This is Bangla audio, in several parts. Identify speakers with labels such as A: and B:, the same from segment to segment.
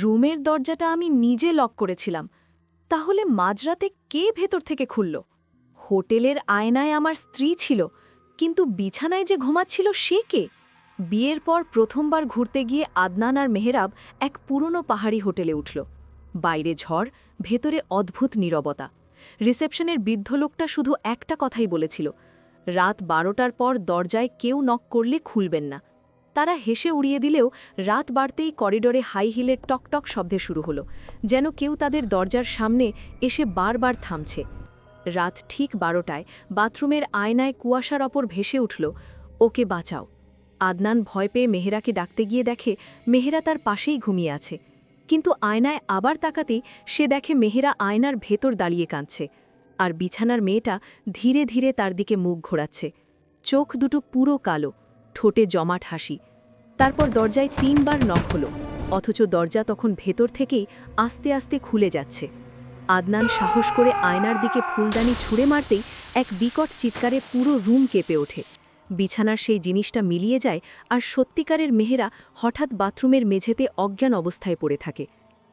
A: রুমের দরজাটা আমি নিজে লক করেছিলাম। তাহলে মাঝরাতে কে ভেতর থেকে খুলল? হোটেলের আয়নায় আমার স্ত্রী ছিল, কিন্তু বিছানায় যে ঘুমাচ্ছিল সে কে? বিয়ের পর প্রথমবার ঘুরতে গিয়ে আদনান আর মেহরাব এক পুরনো পাহাড়ি হোটেলে উঠল। বাইরে ঝড়, ভেতরে অদ্ভুত নীরবতা। রিসেপশনের বৃদ্ধ লোকটা শুধু একটা কথাই বলেছিল, রাত 12টার পর দরজায় কেউ নক করলে খুলবেন না। তারা হেসে উড়িয়ে দিলেও রাত বাড়তেই করিডোরে হাই হিলের টকটক শব্দে শুরু হলো, যেন কেউ তাদের দরজার সামনে এসে বারবার থামছে। রাত ঠিক 12টায় বাথরুমের আয়নায় কুয়াশার ওপর ভেসে উঠল, ওকে বাঁচাও। আদনান ভয় পেয়ে মেহেরাকে ডাকতে গিয়ে দেখে মেহেরা তার পাশেই ঘুমিয়ে আছে। কিন্তু আয়নায় আবার তাকাতেই সে দেখে মেহেরা আয়নার ভেতর দাঁড়িয়ে কাঁদছে, আর বিছানার মেয়েটা ধীরে ধীরে তার দিকে মুখ ঘোরাচ্ছে। চোখ দুটো পুরো কালো, ঠোঁটে জমাট হাসি। তারপর দরজায় 3বার নক হলো, অথচ দরজা তখন ভেতর থেকেই আস্তে আস্তে খুলে যাচ্ছে। আদনান সাহস করে আয়নার দিকে ফুলদানি ছুঁড়ে মারতেই এক বিকট চিৎকারে পুরো রুম কেঁপে ওঠে। বিছানার সেই জিনিসটা মিলিয়ে যায়, আর সত্যিকারের মেহেরা হঠাৎ বাথরুমের মেঝেতে অজ্ঞান অবস্থায় পড়ে থাকে।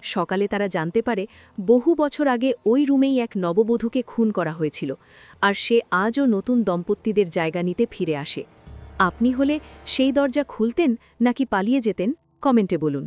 A: সকালে তারা জানতে পারে বহু বছর আগে ওই রুমেই এক নববধূকে খুন করা হয়েছিল, আর সে আজও নতুন দম্পতিদের জায়গা নিতে ফিরে আসে। আপনি হলে সেই দরজা খুলতেন নাকি পালিয়ে যেতেন? কমেন্টে বলুন।